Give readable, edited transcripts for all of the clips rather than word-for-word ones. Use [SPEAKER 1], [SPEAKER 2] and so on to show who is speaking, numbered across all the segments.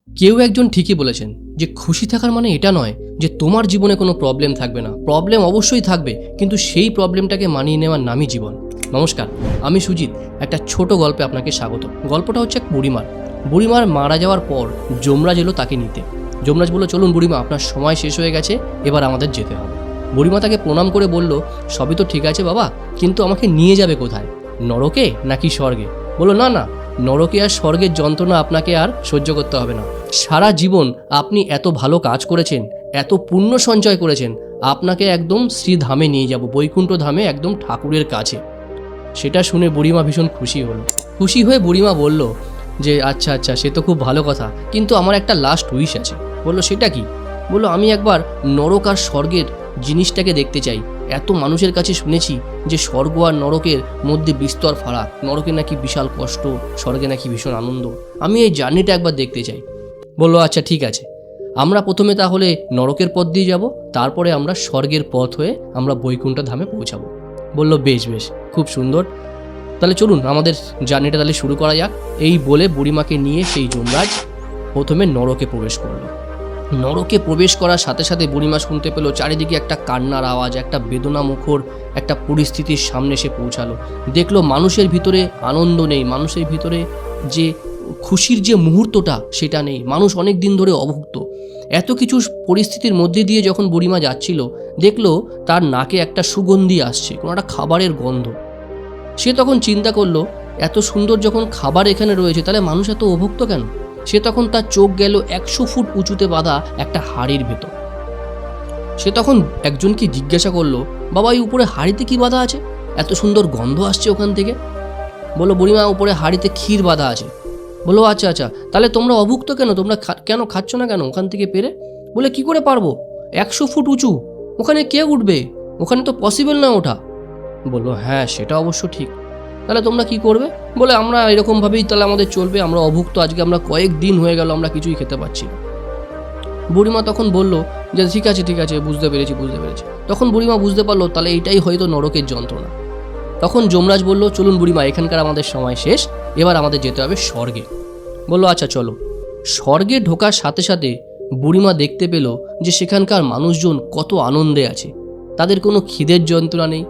[SPEAKER 1] কেউ একজন ঠিকই বলেছেন যে খুশি থাকার মানে এটা নয় যে তোমার জীবনে কোনো প্রবলেম থাকবে না। প্রবলেম অবশ্যই থাকবে, কিন্তু সেই প্রবলেমটাকে মানিয়ে নেওয়ার নামই জীবন। নমস্কার, আমি সুজিত। একটা ছোট গল্পে আপনাকে স্বাগত। গল্পটা হচ্ছে এক বুড়িমার মারা যাওয়ার পর যমরাজ এলো তাকে নিতে। যমরাজ বলল, চলুন বুড়িমা, আপনার সময় শেষ হয়ে গেছে, এবার আমাদের যেতে হবে। বুড়িমা তাকে প্রণাম করে বলল, সবই তো ঠিক আছে বাবা, কিন্তু আমাকে নিয়ে যাবে কোথায়? নরকে নাকি স্বর্গে? বলল, না না, নরকে আর স্বর্গের যন্ত্রণা আপনাকে আর সহ্য করতে হবে না। সারা জীবন আপনি এত ভালো কাজ করেছেন, এত পুণ্য সঞ্চয় করেছেন, আপনাকে একদম শ্রীধামে নিয়ে যাব, বৈকুণ্ঠ ধামে, একদম ঠাকুরের কাছে। সেটা শুনে বুড়িমা ভীষণ খুশি হলো। খুশি হয়ে বুড়িমা বলল যে আচ্ছা আচ্ছা, সে তো খুব ভালো কথা, কিন্তু আমার একটা লাস্ট উইশ আছে। বলল, সেটা কি? বলল, আমি একবার নরক আর স্বর্গের জিনিসটাকে দেখতে চাই। এত মানুষের কাছে শুনেছি যে স্বর্গ আর নরকের মধ্যে বিস্তর ফারাক, নরকে নাকি বিশাল কষ্ট, স্বর্গে নাকি ভীষণ আনন্দ। আমি এই জার্নিটা একবার দেখতে চাই। বলল, আচ্ছা ঠিক আছে, আমরা প্রথমে তাহলে নরকের পথ দিয়ে যাব, তারপরে আমরা স্বর্গের পথ হয়ে আমরা বৈকুণ্ঠ ধামে পৌঁছাবো। বলল, বেশ বেশ, খুব সুন্দর, তাহলে চলুন আমাদের জার্নিটা তাহলে শুরু করা যাক। এই বলে বুড়িমাকে নিয়ে সেই যমরাজ প্রথমে নরকে প্রবেশ করলো। নরকে প্রবেশ করার সাথে সাথে বুড়িমা শুনতে পেল চারিদিকে একটা কান্নার আওয়াজ, একটা বেদনামুখর একটা পরিস্থিতির সামনে সে পৌঁছালো। দেখলো মানুষের ভিতরে আনন্দ নেই, মানুষের ভিতরে যে খুশির যে মুহূর্তটা সেটা নেই। মানুষ অনেক দিন ধরে অভুক্ত। এত কিছু পরিস্থিতির মধ্যে দিয়ে যখন বুড়িমা যাচ্ছিল, দেখলো তার নাকে একটা সুগন্ধি আসছে, কোনো একটা খাবারের গন্ধ। সে তখন চিন্তা করলো, এত সুন্দর যখন খাবার এখানে রয়েছে, তাহলে মানুষ এত অভুক্ত কেন? সে তখন তার চোখ গেল 100 ফুট উঁচুতে বাঁধা একটা হাড়ির ভেতর। সে তখন একজনকে জিজ্ঞাসা করলো, বাবা, এই উপরে হাড়িতে কি বাঁধা আছে? এত সুন্দর গন্ধ আসছে ওখান থেকে। বললো, বুড়িমা, উপরে হাড়িতে ক্ষীর বাঁধা আছে। বললো, আচ্ছা আচ্ছা, তাহলে তোমরা অভুক্ত কেন? তোমরা কেন খাচ্ছ না কেন ওখান থেকে পেরে? বলে, কি করে পারবো? 100 ফুট উঁচু, ওখানে কে উঠবে? ওখানে তো পসিবল না ওঠা। বললো, হ্যাঁ সেটা অবশ্য ঠিক, তাহলে তোমরা কি করবে? বলে, আমরা এরকমভাবেই তাহলে আমাদের চলবে, আমরা অভুক্ত, আজকে আমরা কয়েক দিন হয়ে গেল আমরা কিছুই খেতে পাচ্ছি না। বুড়িমা তখন বলল যে ঠিক আছে ঠিক আছে, বুঝতে পেরেছি। তখন বুড়িমা বুঝতে পারলো তাহলে এইটাই হয়তো নরকের যন্ত্রণা। তখন যমরাজ বলল, চলুন বুড়িমা, এখানকার আমাদের সময় শেষ, এবার আমাদের যেতে হবে স্বর্গে। বললো, আচ্ছা চলো। স্বর্গে ঢোকার সাথে সাথে বুড়িমা দেখতে পেল যে সেখানকার মানুষজন কত আনন্দে আছে। তাদের কোনো খিদের যন্ত্রণা নেই,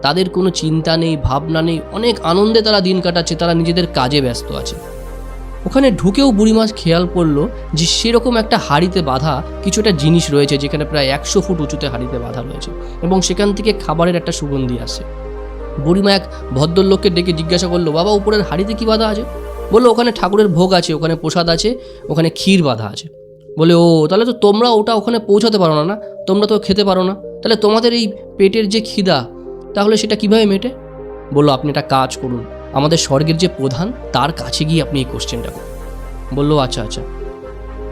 [SPEAKER 1] তাদের কোনো চিন্তা নেই, ভাবনা নেই, অনেক আনন্দে তারা দিন কাটাচ্ছে, তারা নিজেদের কাজে ব্যস্ত আছে। ওখানে ঢুকেও বুড়িমা খেয়াল করলো যে সেরকম একটা হাড়িতে বাঁধা কিছু একটা জিনিস রয়েছে, যেখানে প্রায় 100 ফুট উঁচুতে হাড়িতে বাঁধা রয়েছে, এবং সেখান থেকে খাবারের একটা সুগন্ধি আসে। বুড়িমা এক ভদ্রলোককে ডেকে জিজ্ঞাসা করলো, বাবা, উপরের হাড়িতে কি বাঁধা আছে? বললো, ওখানে ঠাকুরের ভোগ আছে, ওখানে প্রসাদ আছে, ওখানে ক্ষীর বাঁধা আছে। বলে, ও, তাহলে তো তোমরা ওখানে পৌঁছাতে পারো না, তোমরা তো খেতে পারো না, তাহলে তোমাদের এই পেটের যে খিদা, তাহলে সেটা কিভাবে মেটে? বললো, আপনি একটা কাজ করুন, আমাদের স্বর্গের যে প্রধান, তার কাছে গিয়ে আপনি এই কোশ্চেনটা করুন। বললো, আচ্ছা আচ্ছা।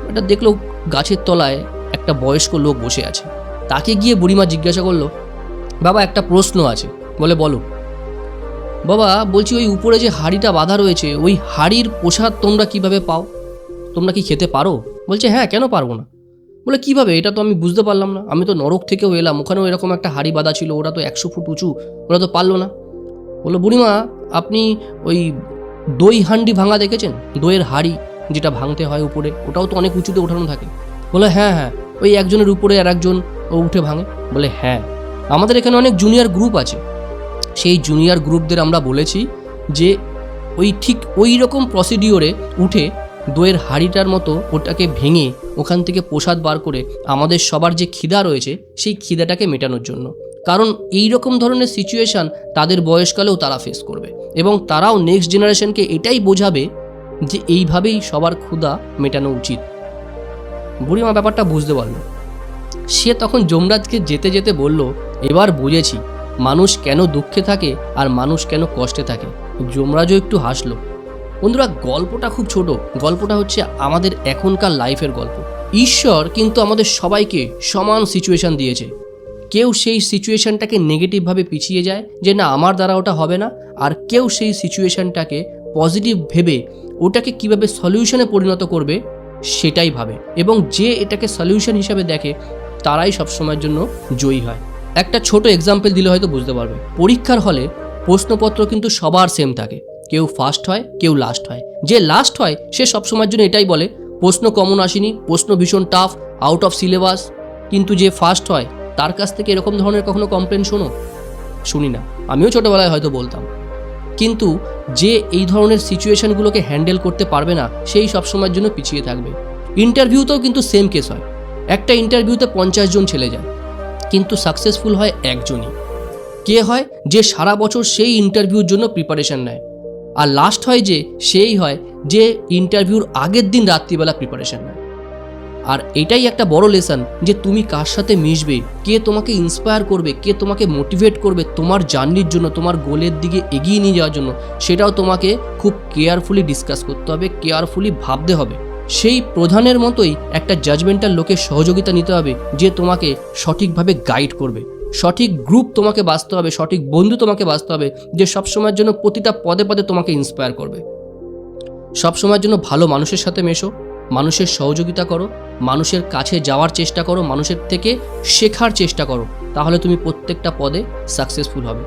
[SPEAKER 1] এটা দেখলো গাছের তলায় একটা বয়স্ক লোক বসে আছে। তাকে গিয়ে বুড়িমা জিজ্ঞাসা করলো, বাবা, একটা প্রশ্ন আছে। বলে, বলো। বাবা, বলছি, ওই উপরে যে হাড়িটা বাঁধা রয়েছে, ওই হাড়ির প্রসাদ তোমরা কিভাবে পাও? তোমরা কি খেতে পারো? বলছে, হ্যাঁ, কেন পারবো না। বলে, কিভাবে? এটা তো আমি বুঝতে পারলাম না, আমি তো নরক থেকেও এলাম, ওখানেও এরকম একটা হাড়ি বাঁধা ছিল, ওরা তো 100 ফুট উঁচু, ওরা তো পারলো না। বললো, বুড়িমা, আপনি ওই দই হান্ডি ভাঙা দেখেছেন? দইয়ের হাড়ি যেটা ভাঙতে হয় উপরে, ওটাও তো অনেক উঁচুতে ওঠানো থাকে। বলে, হ্যাঁ হ্যাঁ, ওই একজনের উপরে আর একজন উঠে ভাঙে। বলে, হ্যাঁ, আমাদের এখানে অনেক জুনিয়র গ্রুপ আছে, সেই জুনিয়র গ্রুপদের আমরা বলেছি যে ঠিক ওই রকম প্রসিডিওরে উঠে দইয়ের হাঁড়িটার মতো ওটাকে ভেঙে ওখান থেকে প্রসাদ বার করে আমাদের সবার যে খিদা রয়েছে সেই খিদাটাকে মেটানোর জন্য। কারণ এই রকম ধরনের সিচুয়েশান তাদের বয়সকালেও তারা ফেস করবে, এবং তারাও নেক্সট জেনারেশনকে এটাই বোঝাবে যে এইভাবেই সবার ক্ষুধা মেটানো উচিত। বুড়িমা ব্যাপারটা বুঝতে পারল। সে তখন যমরাজকে যেতে যেতে বলল, এবার বুঝেছি মানুষ কেন দুঃখে থাকে আর মানুষ কেন কষ্টে থাকে। যমরাজও একটু হাসলো। বন্ধুরা, গল্পটা খুব ছোট, গল্পটা হচ্ছে আমাদের এখনকার লাইফের গল্প। ঈশ্বর কিন্তু আমাদের সবাইকে সমান সিচুয়েশান দিয়েছে। কেউ সেই সিচুয়েশানটাকে নেগেটিভভাবে পিছিয়ে যায় যে না, আমার দ্বারা ওটা হবে না, আর কেউ সেই সিচুয়েশানটাকে পজিটিভ ভেবে ওটাকে কিভাবে সলিউশনে পরিণত করবে সেটাই ভাবে, এবং যে এটাকে সলিউশন হিসাবে দেখে তারাই সবসময়ের জন্য জয়ী হয়। একটা ছোট এক্সাম্পল দিলে হয়তো বুঝতে পারবে। পরীক্ষার হলে প্রশ্নপত্র কিন্তু সবার সেম থাকে, কেউ ফার্স্ট হয়, কেউ লাস্ট হয়। যে লাস্ট হয় সে সবসময়ের জন্য এটাই বলে, প্রশ্ন কমন আসেনি, প্রশ্ন ভীষণ টাফ, আউট অফ সিলেবাস, কিন্তু যে ফার্স্ট হয় তার কাছ থেকে এরকম ধরনের কখনো কমপ্লেন শুনি না। আমিও ছোটোবেলায় হয়তো বলতাম, কিন্তু যে এই ধরনের সিচুয়েশানগুলোকে হ্যান্ডেল করতে পারবে না সেই সবসময়ের জন্য পিছিয়ে থাকবে। ইন্টারভিউতেও কিন্তু সেম কেস হয়। একটা ইন্টারভিউতে 50 জন ছেলে যায়, কিন্তু সাকসেসফুল হয় একজনই। কে হয়? যে সারা বছর সেই ইন্টারভিউর জন্য প্রিপারেশান নেয়। আর লাস্ট হয় যে ইন্টারভিউর আগের দিন রাত্রিবেলা প্রিপারেশান নেয়। আর এটাই একটা বড় লেসন, যে তুমি কার সাথে মিশবে, কে তোমাকে ইন্সপায়ার করবে, কে তোমাকে মোটিভেট করবে তোমার জার্নির জন্য, তোমার গোলের দিকে এগিয়ে নিয়ে যাওয়ার জন্য, সেটাও তোমাকে খুব কেয়ারফুলি ডিসকাস করতে হবে, কেয়ারফুলি ভাবতে হবে। সেই প্রধানের মতোই একটা জাজমেন্টাল লোকের সহযোগিতা নিতে হবে, যে তোমাকে সঠিকভাবে গাইড করবে। সঠিক গ্রুপ তোমাকে বাছতে হবে, সঠিক বন্ধু তোমাকে বাছতে হবে, যে সবসময়ের জন্য প্রতিটা পদে পদে তোমাকে ইন্সপায়ার করবে। সবসময়ের জন্য ভালো মানুষের সাথে মেশো, মানুষের সহযোগিতা করো, মানুষের কাছে যাওয়ার চেষ্টা করো, মানুষের থেকে শেখার চেষ্টা করো, তাহলে তুমি প্রত্যেকটা পদে সাকসেসফুল হবে।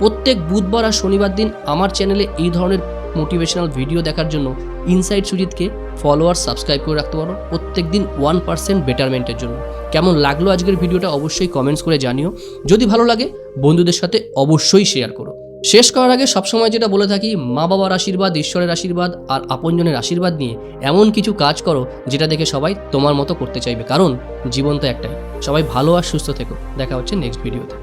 [SPEAKER 1] প্রত্যেক বুধবার আর শনিবার দিন আমার চ্যানেলে এই ধরনের মোটিভেশনাল ভিডিও দেখার জন্য ইনসাইড সুজিতকে ফলোয়ার সাবস্ক্রাইব করে রাখতে পারো, প্রত্যেক দিন 1% বেটারমেন্টের জন্য। কেমন লাগলো আজকের ভিডিওটা অবশ্যই কমেন্টস করে জানিও। যদি ভালো লাগে বন্ধুদের সাথে অবশ্যই শেয়ার করো। শেষ করার আগে সবসময় যেটা বলে থাকি, মা বাবার আশীর্বাদ, ঈশ্বরের আশীর্বাদ আর আপনজনের আশীর্বাদ নিয়ে এমন কিছু কাজ করো যেটা দেখে সবাই তোমার মতো করতে চাইবে, কারণ জীবন তো একটাই। সবাই ভালো আর সুস্থ থেকো। দেখা হচ্ছে নেক্সট ভিডিওতে।